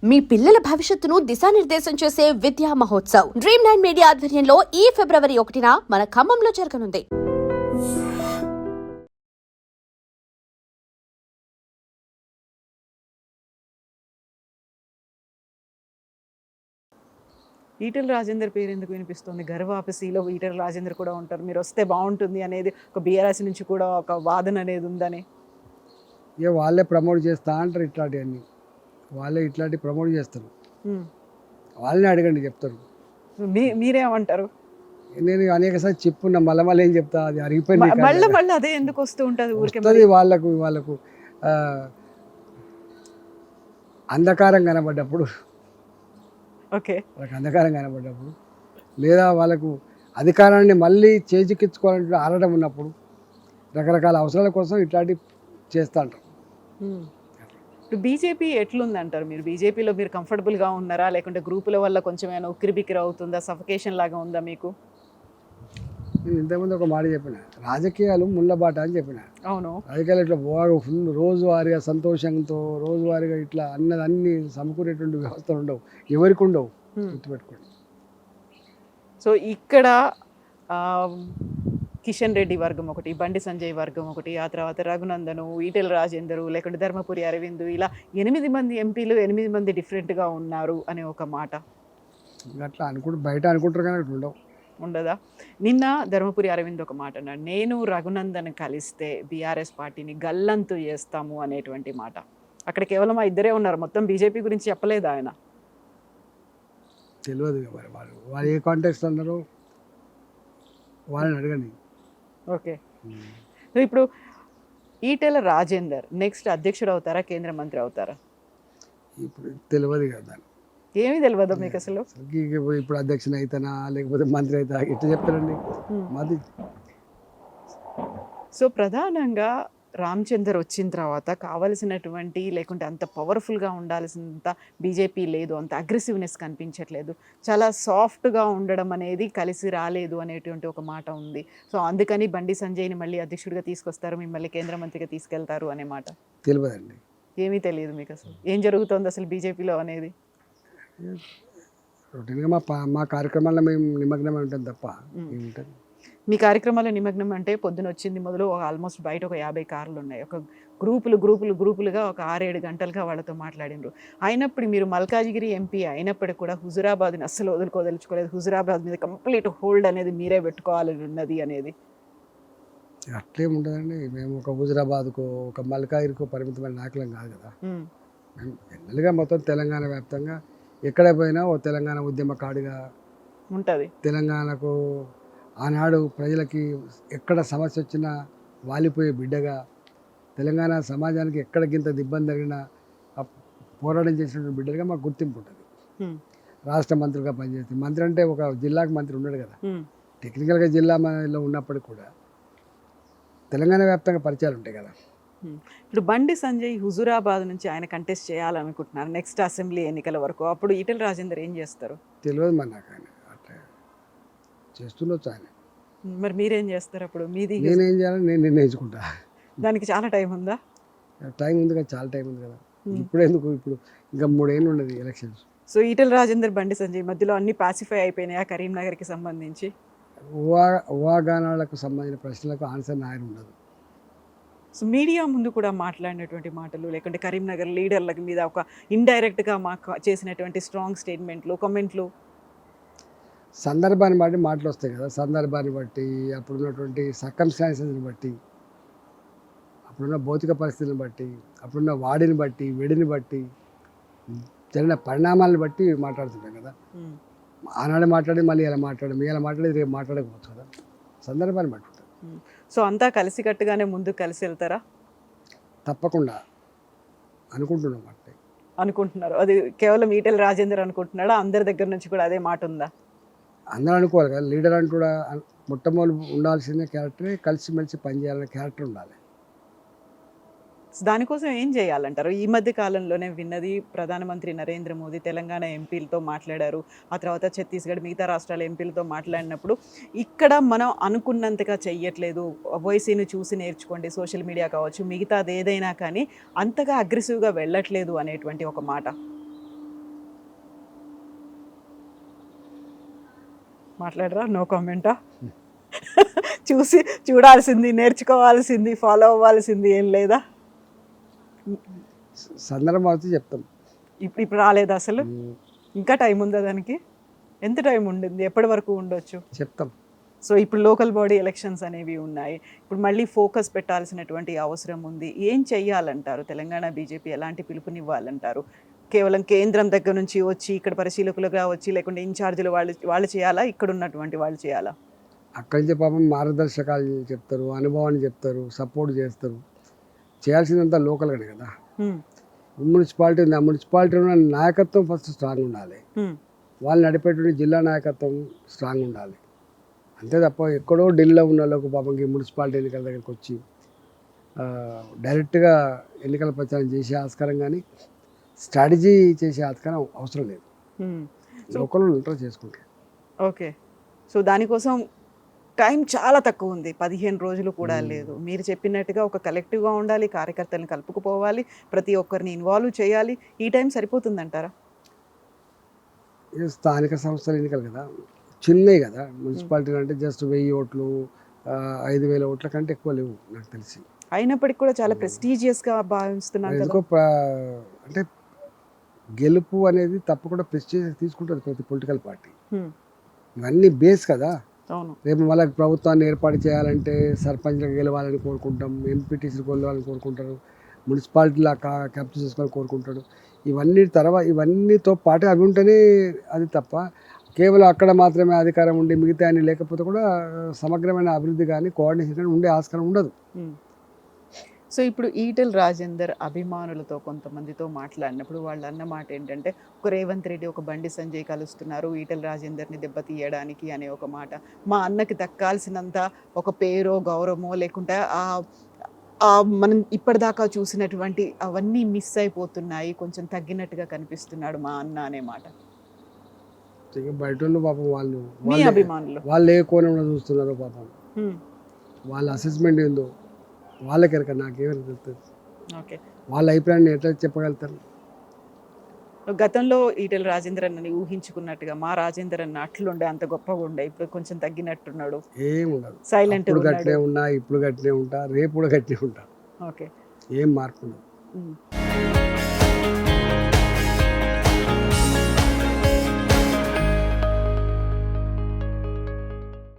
మీ పిల్లల భవిష్యత్తును దిశానిర్దేశం చేసే విద్యా మహోత్సవ్ Dream9 మీడియా ఆధ్వర్యంలో ఈ ఫిబ్రవరి 1న మన ఖమ్మంలో జరగనుంది. ఈటెల రాజేందర్ పేరు ఎందుకు వినిపిస్తుంది? గర్వాపసిలో ఈటెల రాజేందర్ కూడా ఉంటారు, మీరు వస్తే బాగుంటుంది అనేది ఒక బీఆర్ఎస్ నుంచి కూడా ఒక వాదన అనేది ఉందని. ఇక వాళ్ళే ప్రమోట్ చేస్తా అంటారు, ఇట్లాంటివన్నీ వాళ్ళే ఇట్లాంటి ప్రమోట్ చేస్తారు. వాళ్ళని అడగండి, చెప్తారు. మీరేమంటారు? నేను అనేకసారి చెప్పున్నా, మళ్ళీ ఏం చెప్తా, అది అరిగిపోయింది. మళ్ళీ అదే ఎందుకు వస్తూ ఉంటుంది ఊరికే? వాళ్ళకు అంధకారం కనబడ్డప్పుడు, ఓకే, వాళ్ళకి అంధకారం కనబడ్డప్పుడు, లేదా వాళ్ళకు అధికారాన్ని మళ్ళీ చేజిక్కించుకోవాలంటే ఆడటం ఉన్నప్పుడు, రకరకాల అవసరాల కోసం ఇట్లాంటివి చేస్తూ ఉంటారు. ఇప్పుడు బీజేపీ ఎట్లుంది అంటారు మీరు? బీజేపీలో మీరు కంఫర్టబుల్గా ఉన్నారా, లేకుంటే గ్రూపుల వల్ల కొంచెం ఏమైనా ఉక్కిరిబిక్కిరి అవుతుందా, సఫకేషన్ లాగా ఉందా మీకు? నేను ఇంతకుముందు ఒక మాట చెప్పిన, రాజకీయాలు ముళ్ళబాట అని చెప్పిన. అవును, రాజకీయాలు ఇట్లా బాగా ఫుల్ రోజువారీగా సంతోషంతో రోజువారీగా ఇట్లా అన్ని సమకూరేటువంటి వ్యవస్థలు ఉండవు, ఎవరికి ఉండవు, గుర్తుపెట్టుకోండి. సో ఇక్కడ కిషన్ రెడ్డి వర్గం ఒకటి, బండి సంజయ్ వర్గం ఒకటి, ఆ తర్వాత రఘునందను, ఈటెల రాజేందరు, లేకుంటే ధర్మపురి అరవింద్, ఇలా 8 మంది ఎంపీలు 8 మంది డిఫరెంట్గా ఉన్నారు అనే ఒక మాట. అట్లా బయట అనుకుంటారు కానీ అట్లా ఉండదా? నిన్న ధర్మపురి అరవింద్ ఒక మాట అన్నాడు, నేను రఘునందన్ కలిస్తే బీఆర్ఎస్ పార్టీని గల్లంతు చేస్తాము అనేటువంటి మాట. అక్కడ కేవలం ఆ ఇద్దరే ఉన్నారు, మొత్తం బీజేపీ గురించి చెప్పలేదు ఆయన. తెలియదు మరి వాళ్ళు ఏ కాంటాక్ట్స్ అన్నారో వాళ్ళని అడగండి. ఓకే, సో ఇప్పుడు ఈటెల రాజేందర్ నెక్స్ట్ అధ్యక్షుడు అవుతారా, కేంద్ర మంత్రి అవుతారా? ఇప్పుడు తెలియదు కదా, ఏమీ తెలియదు మీకు అసలు. ఇప్పుడు అధ్యక్షుని అయితేనా లేకపోతే మంత్రి అవుతా ఇట్లా చెప్తారండి మాది. సో ప్రధానంగా రామచందర్ వచ్చిన తర్వాత కావలసినటువంటి, లేకుంటే అంత పవర్ఫుల్గా ఉండాల్సినంత బీజేపీ లేదు, అంత అగ్రెసివ్నెస్ కనిపించట్లేదు, చాలా సాఫ్ట్గా ఉండడం అనేది కలిసి రాలేదు అనేటువంటి ఒక మాట ఉంది. సో అందుకని బండి సంజయ్ని మళ్ళీ అధ్యక్షుడిగా తీసుకొస్తారు, మిమ్మల్ని కేంద్ర మంత్రిగా తీసుకెళ్తారు అనే మాట. తెలియదండి, ఏమీ తెలియదు మీకు అసలు ఏం జరుగుతుంది అసలు బీజేపీలో అనేది? రొటీన్గా మా కార్యక్రమాల్లో మేము నిమగ్నమై ఉంటాం తప్ప ఏముంటుంది. మీ కార్యక్రమాల నిమగ్నం అంటే పొద్దున వచ్చింది మొదలు ఆల్మోస్ట్ బయట ఒక 50 కార్లు ఉన్నాయి, ఒక గ్రూపులుగా ఒక 6-7 గంటలుగా వాళ్ళతో మాట్లాడినారు. అయినప్పుడు మీరు మల్కాజిగిరి ఎంపీ అయినప్పటికీ కూడా హుజురాబాద్ని అస్సలు వదులుకోదలుచుకోలేదు, హుజురాబాద్ మీద కంప్లీట్ హోల్డ్ అనేది మీరే పెట్టుకోవాలని ఉన్నది అనేది. అట్లేం ఉండదండి, మేము ఒక హుజురాబాద్కో ఒక మల్కాజిగిరికో పరిమితమైన నాయకులం కాదు కదా. మేము జనరల్గా మొత్తం తెలంగాణ వ్యాప్తంగా ఎక్కడ పోయినా ఓ తెలంగాణ ఉద్యమకాడిగా ఉంటుంది. తెలంగాణకు ఆనాడు ప్రజలకి ఎక్కడ సమస్య వచ్చినా వాలిపోయే బిడ్డగా, తెలంగాణ సమాజానికి ఎక్కడ గింత ఇబ్బంది జరిగినా పోరాటం చేసినటువంటి బిడ్డగా మాకు గుర్తింపు ఉంటుంది. రాష్ట్ర మంత్రిగా పనిచేస్తుంది, మంత్రి అంటే ఒక జిల్లాకు మంత్రి ఉన్నాడు కదా, టెక్నికల్గా జిల్లాలో ఉన్నప్పటికీ కూడా తెలంగాణ వ్యాప్తంగా పరిచయాలు ఉంటాయి కదా. ఇప్పుడు బండి సంజయ్ హుజురాబాద్ నుంచి ఆయన కంటెస్ట్ చేయాలనుకుంటున్నారు నెక్స్ట్ అసెంబ్లీ ఎన్నికల వరకు, అప్పుడు ఈటెల రాజేందర్ ఏం చేస్తారు? తెలియదు మరి నాకు, ఆయన అట్లా చేస్తుండొచ్చు ఆయన. మరి మీరేం చేస్తారు అప్పుడు? మీది నేనేం చేయాలని నేను నిర్ణయించుకుంటా. దానికి చాలా టైం ఉందా? టైం ఉంది కదా, చాలా టైం ఉంది కదా. ఇప్పుడు ఎందుకు, ఇప్పుడు ఇంకా 3 ఏళ్ళు ఉండదు ఎలక్షన్స్. సో ఈటెల రాజేందర్ బండి సంజయ్ మధ్యలో అన్ని పాసిఫై అయిపోయినాయా కరీంనగర్కి సంబంధించి? ఊహాగానాలకు సంబంధించిన ప్రశ్నలకు ఆన్సర్ ఆయన ఉండదు. సో మీడియా ముందు కూడా మాట్లాడినటువంటి మాటలు, లేకుంటే కరీంనగర్ లీడర్ల మీద ఒక ఇండైరెక్ట్గా మాకు చేసినటువంటి స్ట్రాంగ్ స్టేట్మెంట్లు, కామెంట్లు, సందర్భాన్ని బట్టి మాటలు వస్తాయి కదా. సందర్భాన్ని బట్టి, అప్పుడున్నటువంటి సర్కమ్స్టాన్సెస్ని బట్టి, అప్పుడున్న భౌతిక పరిస్థితిని బట్టి, అప్పుడున్న వాడిని బట్టి, వెడిని బట్టి, జరిగిన పరిణామాలను బట్టి మాట్లాడుతుంటాం కదా. ఆనాడు మాట్లాడి మళ్ళీ ఇలా మాట్లాడేది రేపు మాట్లాడకపోవచ్చు కదా, సందర్భాన్ని బట్టి ఉంటుంది. సో అంతా కలిసికట్టుగానే ముందుకు కలిసి వెళ్తారా? తప్పకుండా అనుకుంటున్నాం. అంటే అనుకుంటున్నారు, అది కేవలం ఈటెల రాజేందర్ అనుకుంటున్నాడా? అందరి దగ్గర నుంచి కూడా అదే మాట ఉందా? అందరూ అనుకోవాలి కదా, లీడర్ అంటూ కూడా మొట్టమొదటి ఉండాల్సిన క్యారెక్టరే కలిసిమెలిసి పనిచేయాలనే క్యారెక్టర్ ఉండాలి. దానికోసం ఏం చేయాలంటారు? ఈ మధ్య కాలంలోనే విన్నది, ప్రధానమంత్రి నరేంద్ర మోదీ తెలంగాణ ఎంపీలతో మాట్లాడారు, ఆ తర్వాత ఛత్తీస్గఢ్ మిగతా రాష్ట్రాల ఎంపీలతో మాట్లాడినప్పుడు ఇక్కడ మనం అనుకున్నంతగా చెయ్యట్లేదు, ఓవైసీని చూసి నేర్చుకోండి, సోషల్ మీడియా కావచ్చు మిగతాది ఏదైనా కానీ అంతగా అగ్రెసివ్గా వెళ్ళట్లేదు అనేటువంటి ఒక మాట. మాట్లాడరా? నో కామెంటా? చూడాల్సింది, నేర్చుకోవాల్సింది, ఫాలో అవ్వాల్సింది ఏం లేదా? సందర్భం అయితే చెప్తాం. ఇప్పుడు రాలేదా అసలు? ఇంకా టైం ఉందా దానికి? ఎంత టైం ఉండింది? ఎప్పటి వరకు ఉండొచ్చు? చెప్తాం. సో ఇప్పుడు లోకల్ బాడీ ఎలక్షన్స్ అనేవి ఉన్నాయి. ఇప్పుడు మళ్ళీ ఫోకస్ పెట్టాల్సినటువంటి అవసరం ఉంది. ఏం చెయ్యాలంటారు? తెలంగాణ బీజేపీ ఎలాంటి పిలుపునివ్వాలంటారు? కేవలం కేంద్రం దగ్గర నుంచి వచ్చి ఇక్కడ పరిశీలకులుగా వచ్చి, లేకుంటే ఇన్ఛార్జీలు వాళ్ళు చేయాలా? ఇక్కడ ఉన్నటువంటి వాళ్ళు చేయాలా? అక్కడి నుంచి పాపం మార్గదర్శకాలు చెప్తారు, అనుభవాన్ని చెప్తారు, సపోర్ట్ చేస్తారు. చేయాల్సిందంతా లోకల్గానే కదా. మున్సిపాలిటీ ఉంది, ఆ మున్సిపాలిటీ ఉన్న నాయకత్వం ఫస్ట్ స్ట్రాంగ్ ఉండాలి. వాళ్ళు నడిపేటువంటి జిల్లా నాయకత్వం స్ట్రాంగ్ ఉండాలి. అంతే తప్ప ఎక్కడో ఢిల్లీలో ఉన్న వాళ్ళకు పాపంకి మున్సిపాలిటీ ఎన్నికల దగ్గరికి వచ్చి డైరెక్ట్గా ఎన్నికల ప్రచారం చేసే ఆస్కారం కానీ స్ట్రాటజీ చేసే ఆస్కారం అవసరం లేదు. లోకల్ ఇంటర్ చేసుకుంటారు. ఓకే. సో దానికోసం టైం చాలా తక్కువ ఉంది. 15 రోజులు కూడా లేదు. మీరు చెప్పినట్టుగా ఒక కలెక్టివ్గా ఉండాలి, కార్యకర్తలను కలుపుకుపోవాలి, ప్రతి ఒక్కరిని ఇన్వాల్వ్ చేయాలి. ఈ టైం సరిపోతుందంటారా? స్థానిక సంస్థల ఎన్నికలు కదా, చిన్నవి కదా. మున్సిపాలిటీలు అంటే జస్ట్ 1000 ఓట్లు 5000 ఓట్ల కంటే ఎక్కువ లేవు నాకు తెలిసి. అయినప్పటికీ కూడా చాలా ప్రెస్టీజియస్గా భావిస్తున్నారు ఎందుకో అంటే గెలుపు అనేది తప్పకుండా ప్రెస్టీజియస్ తీసుకుంటుంది ప్రతి పొలిటికల్ పార్టీ. ఇవన్నీ బేస్ కదా. అవును. రేపు వాళ్ళకి ప్రభుత్వాన్ని ఏర్పాటు చేయాలంటే సర్పంచ్లకు గెలవాలని కోరుకుంటాం, ఎంపీటీసీలు గెలవాలని కోరుకుంటారు, మున్సిపాలిటీలా క్యాప్చర్ చేసుకోవాలని కోరుకుంటాడు. ఇవన్నీతో పాటు అవి ఉంటేనే అది తప్ప కేవలం అక్కడ మాత్రమే అధికారం ఉండి మిగతా అన్ని లేకపోతే కూడా సమగ్రమైన అభివృద్ధి కానీ కోఆర్డినేషన్ కానీ ఉండే ఆస్కారం ఉండదు. సో ఇప్పుడు ఈటెల రాజేందర్ అభిమానులతో కొంతమందితో మాట్లాడినప్పుడు వాళ్ళు అన్న మాట ఏంటంటే, ఒక రేవంత్ రెడ్డి ఒక బండి సంజయ్ కలుస్తున్నారు ఈటెల రాజేందర్ని దెబ్బతీయడానికి అనే ఒక మాట. మా అన్నకి దక్కాల్సినంత ఒక పేరో గౌరవమో లేకుంటే మనం ఇప్పటిదాకా చూసినటువంటి అవన్నీ మిస్ అయిపోతున్నాయి, కొంచెం తగ్గినట్టుగా కనిపిస్తున్నాడు మా అన్న అనే మాట. బయట పాపం మీ అభిమానులు వాళ్ళు ఏ కోణంలో చూస్తున్నారో పాపం, వాళ్ళ అసెస్మెంట్ ఏందో వాళ్ళకెరక, నాకేమైనా తెలుస్తుంది. ఓకే. వాళ్ళ అభిప్రాయాన్ని ఎట్లా చెప్పగలుగుతారు? గతంలో ఈటెల రాజేందర్ అన్నని ఊహించుకున్నట్టుగా మా రాజేందర్ అన్న అట్లుండే, అంత గొప్పగా ఉండే, ఇప్పుడు కొంచెం తగ్గినట్టున్నాడు. ఏముండదు, సైలెంట్ గట్టినే ఉన్నా, ఇప్పుడు గట్టినే ఉంటా, రేపు కూడా గట్టినే ఉంటా. ఓకే. ఏం మార్పు ఉండదు.